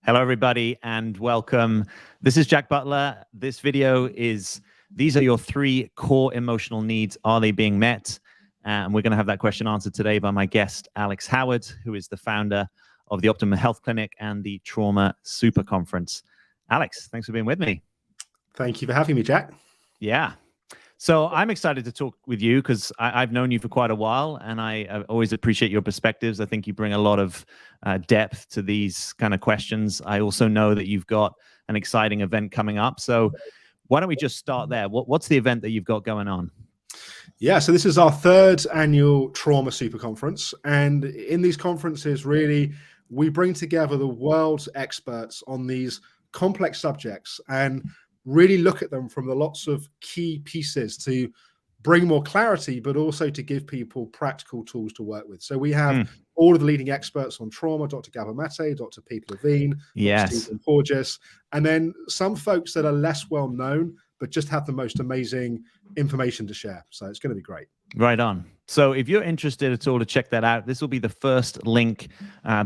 Hello, everybody, and welcome. This is Jack Butler. This video is, these are your 3 core emotional needs. Are they being met? And we're going to have that question answered today by my guest, Alex Howard, who is the founder of the Optimum Health Clinic and the Trauma Super Conference. Alex, thanks for being with me. Thank you for having me, Jack. Yeah. So I'm excited to talk with you because I've known you for quite a while, and I always appreciate your perspectives. I think you bring a lot of depth to these kind of questions. I also know that you've got an exciting event coming up. So why don't we just start there? What's the event that you've got going on? Yeah, so this is our 3rd annual Trauma Super Conference. And in these conferences, really, we bring together the world's experts on these complex subjects and really look at them from the lots of key pieces to bring more clarity, but also to give people practical tools to work with. So we have all of the leading experts on trauma, Dr. Gabor Mate, Dr. Peter Levine, Yes. Dr. Stephen Porges, and then some folks that are less well known, but just have the most amazing information to share. So it's going to be great. Right on. So if you're interested at all to check that out, this will be the first link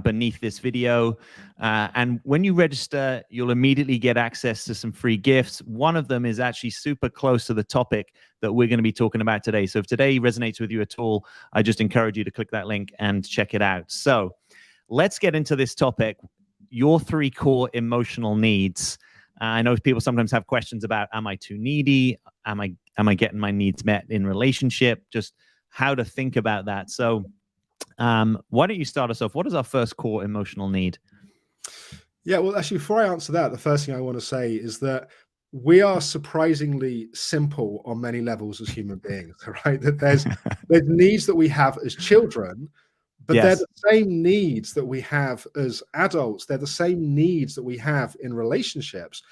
beneath this video. And when you register, you'll immediately get access to some free gifts. One of them is actually super close to the topic that we're going to be talking about today. So if today resonates with you at all, I just encourage you to click that link and check it out. So let's get into this topic, your 3 core emotional needs. I know people sometimes have questions about, am I too needy? Am I getting my needs met in relationship? Just how to think about that. So why don't you start us off? What is our first core emotional need? Yeah, well, actually, before I answer that, the first thing I want to say is that we are surprisingly simple on many levels as human beings, right? That there's needs that we have as children, but Yes. they're the same needs that we have as adults. They're the same needs that we have in relationships.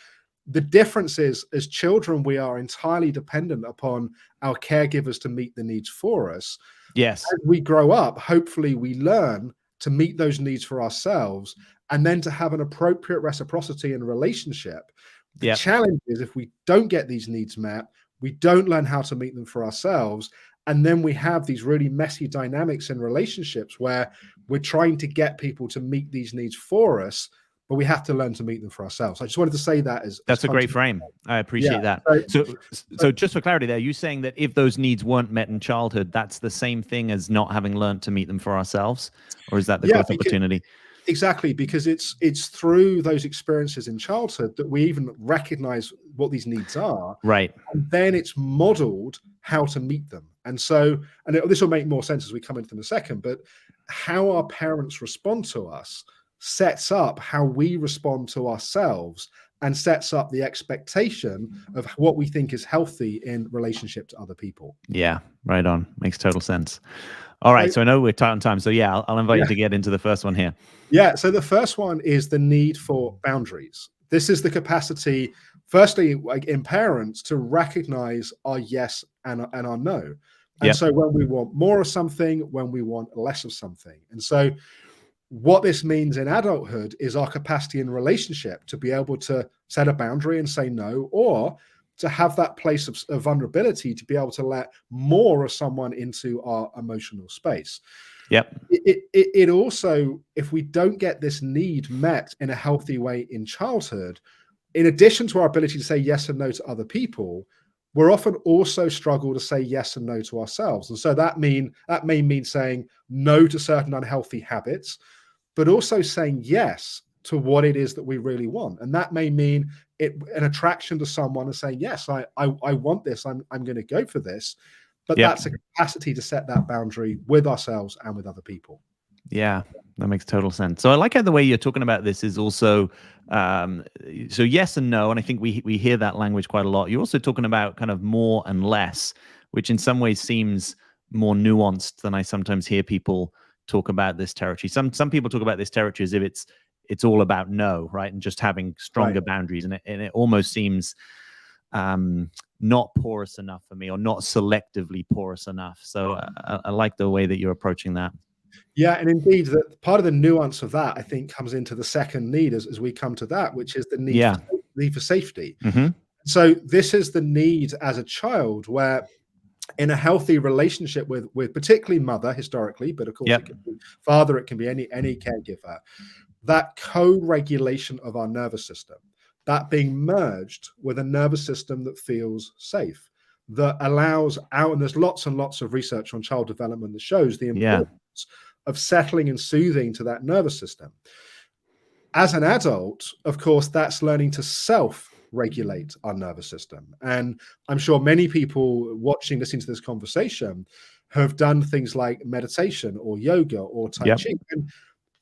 The difference is, as children, we are entirely dependent upon our caregivers to meet the needs for us. Yes. As we grow up, hopefully we learn to meet those needs for ourselves and then to have an appropriate reciprocity in a relationship. The challenge is if we don't get these needs met, we don't learn how to meet them for ourselves. And then we have these really messy dynamics in relationships where we're trying to get people to meet these needs for us, but we have to learn to meet them for ourselves. I just wanted to say that that's a great frame. I appreciate that. So just for clarity there, you're saying that if those needs weren't met in childhood, that's the same thing as not having learned to meet them for ourselves? Or is that the growth opportunity? Exactly, because it's through those experiences in childhood that we even recognize what these needs are. Right. And then it's modeled how to meet them. And so, this will make more sense as we come into them in a second, but how our parents respond to us sets up how we respond to ourselves and sets up the expectation of what we think is healthy in relationship to other people. Yeah, right on. Makes total sense. All right, so I know we're tight on time. So yeah, I'll invite you to get into the first one here. Yeah, so the first one is the need for boundaries. This is the capacity, firstly, like in parents, to recognize our yes and our no. And so when we want more of something, when we want less of something. And so what this means in adulthood is our capacity in relationship to be able to set a boundary and say no, or to have that place of vulnerability to be able to let more of someone into our emotional space. Yep. It also, if we don't get this need met in a healthy way in childhood, in addition to our ability to say yes and no to other people, we're often also struggle to say yes and no to ourselves. And so that may mean saying no to certain unhealthy habits, but also saying yes to what it is that we really want. And that may mean an attraction to someone and saying, yes, I want this, I'm going to go for this. But that's a capacity to set that boundary with ourselves and with other people. Yeah, that makes total sense. So I like how the way you're talking about this is also, so yes and no, and I think we hear that language quite a lot. You're also talking about kind of more and less, which in some ways seems more nuanced than I sometimes hear people talk about this territory. Some people talk about this territory as if it's all about no, right, and just having stronger boundaries, and it almost seems not porous enough for me, or not selectively porous enough. So I like the way that you're approaching that. Yeah, and indeed, that part of the nuance of that, I think, comes into the second need as we come to that, which is the need for safety. So this is the need as a child where in a healthy relationship with particularly mother historically, but of course it can be father, it can be any caregiver. that co-regulation of our nervous system, that being merged with a nervous system that feels safe, that allows out, and there's lots and lots of research on child development that shows the importance of settling and soothing to that nervous system. As an adult, of course, that's learning to self-regulate our nervous system. And I'm sure many people watching, listening to this conversation have done things like meditation or yoga or Tai Chi. And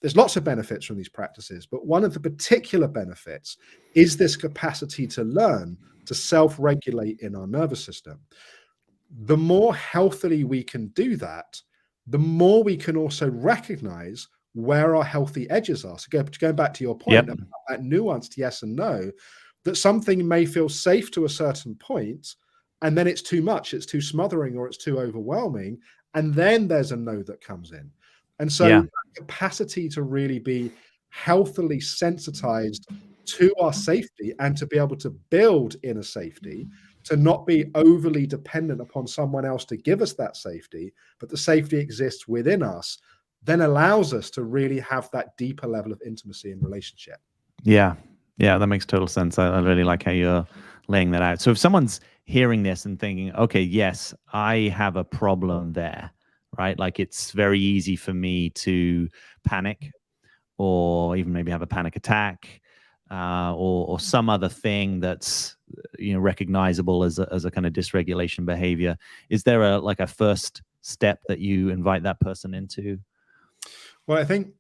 there's lots of benefits from these practices, but one of the particular benefits is this capacity to learn to self-regulate in our nervous system. The more healthily we can do that, the more we can also recognize where our healthy edges are. So going back to your point about that nuanced yes and no, that something may feel safe to a certain point, and then it's too much, it's too smothering, or it's too overwhelming, and then there's a no that comes in. And so capacity to really be healthily sensitized to our safety and to be able to build inner safety, to not be overly dependent upon someone else to give us that safety, but the safety exists within us, then allows us to really have that deeper level of intimacy and relationship. Yeah, that makes total sense. I really like how you're laying that out. So if someone's hearing this and thinking, okay, yes, I have a problem there, right? Like it's very easy for me to panic or even maybe have a panic attack or some other thing that's recognizable as a kind of dysregulation behavior. Is there a first step that you invite that person into? Well, I think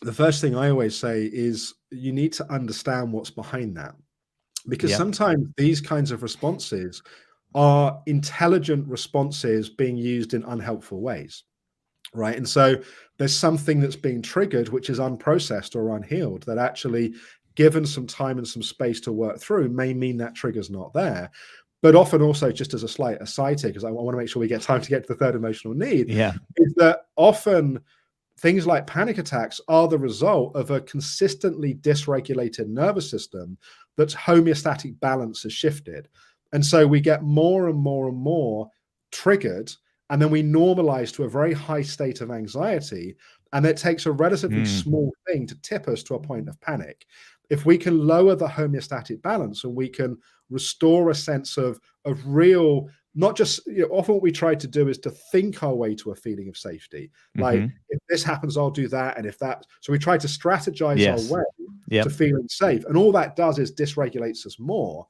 the first thing I always say is you need to understand what's behind that, because sometimes these kinds of responses are intelligent responses being used in unhelpful ways, right? And so there's something that's being triggered which is unprocessed or unhealed, that actually, given some time and some space to work through, may mean that trigger's not there. But often also, just as a slight aside here, because I want to make sure we get time to get to the third emotional need, is that often things like panic attacks are the result of a consistently dysregulated nervous system that's homeostatic balance has shifted. And so we get more and more and more triggered, and then we normalize to a very high state of anxiety, and it takes a relatively small thing to tip us to a point of panic. If we can lower the homeostatic balance and we can restore a sense of real, not just, often what we try to do is to think our way to a feeling of safety. Like, if this happens, I'll do that. And if that, so we try to strategize our way to feeling safe. And all that does is dysregulates us more.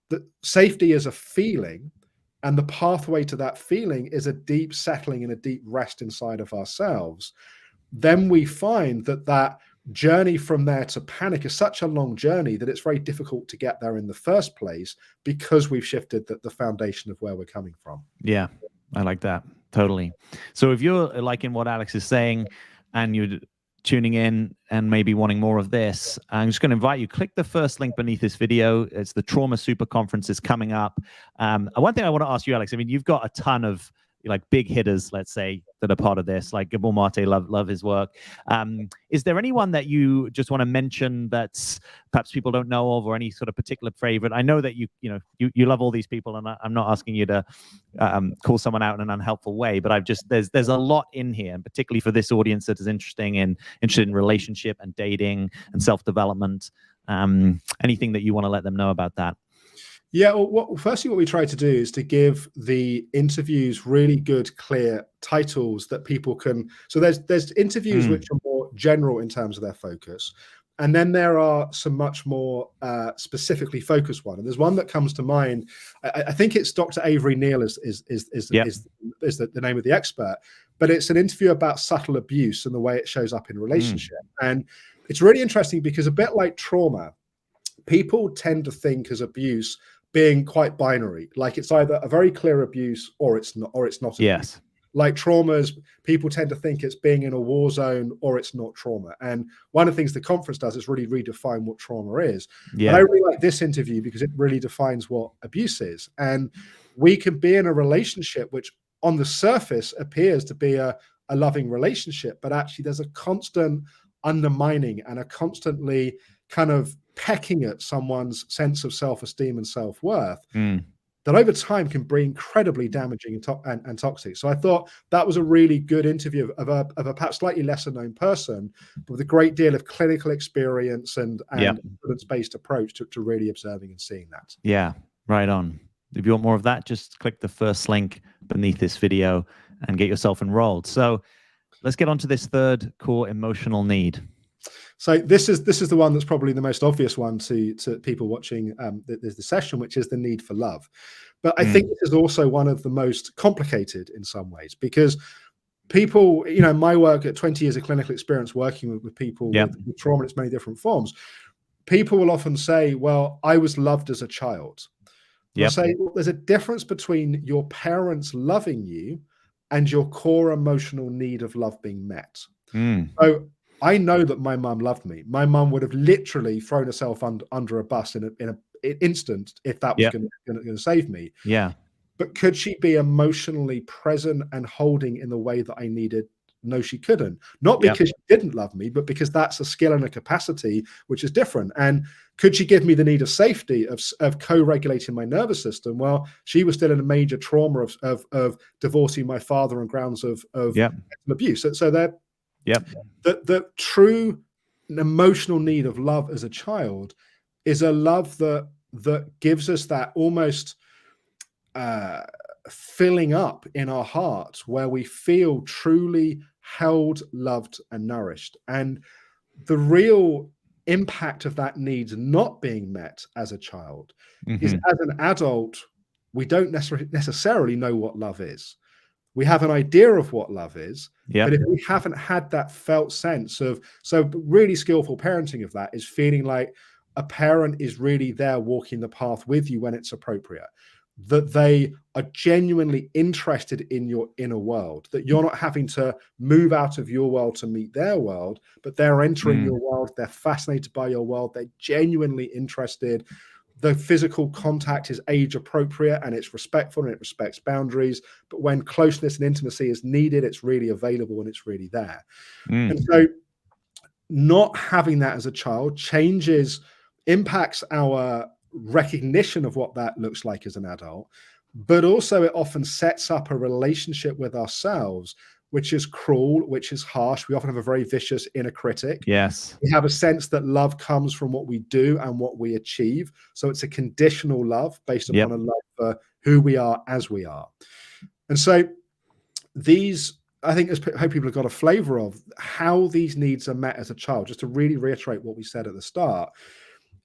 That safety is a feeling, and the pathway to that feeling is a deep settling and a deep rest inside of ourselves. Then we find that journey from there to panic is such a long journey that it's very difficult to get there in the first place, because we've shifted the foundation of where we're coming from. Yeah, I like that. Totally. So if you're liking what Alex is saying and you're tuning in and maybe wanting more of this, I'm just going to invite you, click the first link beneath this video. It's the Trauma Super Conference is coming up. One thing I want to ask you, Alex, I mean, you've got a ton of like big hitters, let's say, that are part of this, like Gabor Mate, love his work. Is there anyone that you just want to mention that's perhaps people don't know of, or any sort of particular favorite? I know that you love all these people, and I'm not asking you to call someone out in an unhelpful way, but I've just there's a lot in here, and particularly for this audience that is interested in relationship and dating and self-development. Anything that you want to let them know about that? Yeah, well, firstly, what we try to do is to give the interviews really good, clear titles that people can. So there's interviews which are more general in terms of their focus, and then there are some much more specifically focused one. And there's one that comes to mind. I think it's Dr. Avery Neal is the name of the expert, but it's an interview about subtle abuse and the way it shows up in relationship. And it's really interesting because, a bit like trauma, people tend to think as abuse being quite binary, like it's either a very clear abuse or it's not abuse. Yes. Like traumas, people tend to think it's being in a war zone or it's not trauma. And one of the things the conference does is really redefine what trauma is. Yeah. And I really like this interview because it really defines what abuse is. And we can be in a relationship which on the surface appears to be a loving relationship, but actually there's a constant undermining and a constantly kind of pecking at someone's sense of self-esteem and self-worth. that over time can be incredibly damaging and toxic. So I thought that was a really good interview of a perhaps slightly lesser known person, but with a great deal of clinical experience and evidence-based approach to really observing and seeing that. Yeah, right on. If you want more of that, just click the first link beneath this video and get yourself enrolled. So let's get on to this third core emotional need. So this is the one that's probably the most obvious one to people watching the session, which is the need for love. But I think this is also one of the most complicated in some ways, because people, my work at 20 years of clinical experience working with people with trauma in its many different forms, people will often say, well, I was loved as a child. They'll say, well, there's a difference between your parents loving you and your core emotional need of love being met. So I know that my mum loved me. My mum would have literally thrown herself under a bus in an instant if that was going to save me. Yeah. But could she be emotionally present and holding in the way that I needed? No, she couldn't. Not because she didn't love me, but because that's a skill and a capacity which is different. And could she give me the need of safety, of co-regulating my nervous system? Well, she was still in a major trauma of divorcing my father on grounds of abuse. So that the true emotional need of love as a child is a love that gives us that almost filling up in our hearts where we feel truly held, loved, and nourished. And the real impact of that need not being met as a child is, as an adult, we don't necessarily know what love is. We have an idea of what love is, but if we haven't had that felt sense of, so really skillful parenting of that is feeling like a parent is really there walking the path with you when it's appropriate, that they are genuinely interested in your inner world, that you're not having to move out of your world to meet their world, but they're entering your world, they're fascinated by your world, they're genuinely interested. The physical contact is age appropriate and it's respectful and it respects boundaries. But when closeness and intimacy is needed, it's really available and it's really there. And so not having that as a child impacts our recognition of what that looks like as an adult, but also it often sets up a relationship with ourselves which is cruel, which is harsh. We often have a very vicious inner critic. Yes. We have a sense that love comes from what we do and what we achieve. So it's a conditional love based upon a love for who we are as we are. And so these, I think, I hope people have got a flavor of how these needs are met as a child. Just to really reiterate what we said at the start,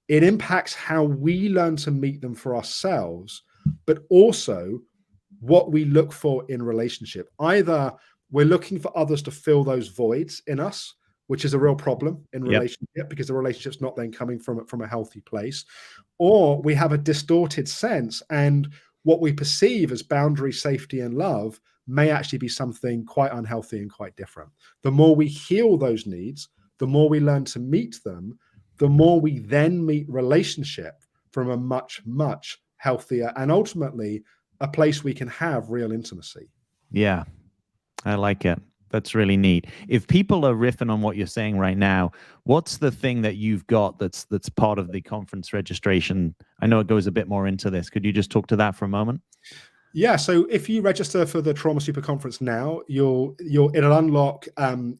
it impacts how we learn to meet them for ourselves, but also what we look for in relationship. Either we're looking for others to fill those voids in us, which is a real problem in relationship because the relationship's not then coming from a healthy place, or we have a distorted sense and what we perceive as boundary, safety, and love may actually be something quite unhealthy and quite different. The more we heal those needs, the more we learn to meet them, the more we then meet relationship from a much, much healthier and ultimately a place we can have real intimacy. Yeah, I like it. That's really neat. If people are riffing on what you're saying right now, what's the thing that you've got that's part of the conference registration? I know it goes a bit more into this. Could you just talk to that for a moment? Yeah, so if you register for the Trauma Super Conference now, it'll unlock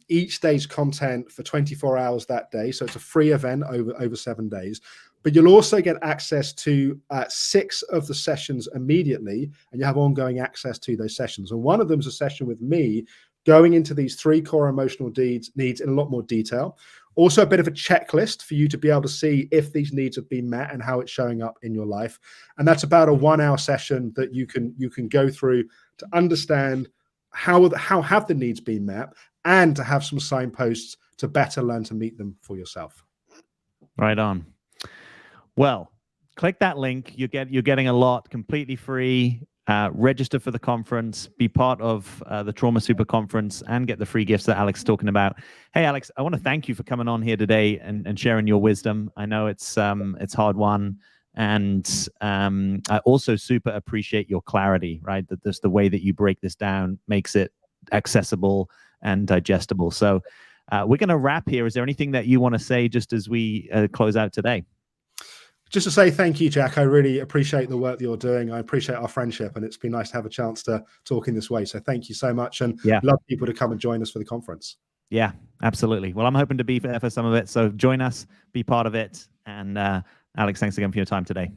each day's content for 24 hours that day. So it's a free event over 7 days. But you'll also get access to 6 of the sessions immediately, and you have ongoing access to those sessions. And one of them is a session with me going into these 3 core emotional needs in a lot more detail. Also a bit of a checklist for you to be able to see if these needs have been met and how it's showing up in your life. And that's about a 1-hour session that you can go through to understand how have the needs been met and to have some signposts to better learn to meet them for yourself. Right on. Well, click that link. You're getting a lot completely free. Register for the conference, be part of the Trauma Super Conference, and get the free gifts that Alex is talking about. Hey, Alex, I want to thank you for coming on here today and sharing your wisdom. I know it's hard won, and I also super appreciate your clarity, right? That the way that you break this down makes it accessible and digestible. So we're going to wrap here. Is there anything that you want to say just as we close out today? just to say thank you, Jack. I really appreciate the work that you're doing. I appreciate our friendship, and it's been nice to have a chance to talk in this way. So thank you so much, and love people to come and join us for the conference. Yeah, absolutely. Well, I'm hoping to be there for some of it. So join us, be part of it. And Alex, thanks again for your time today.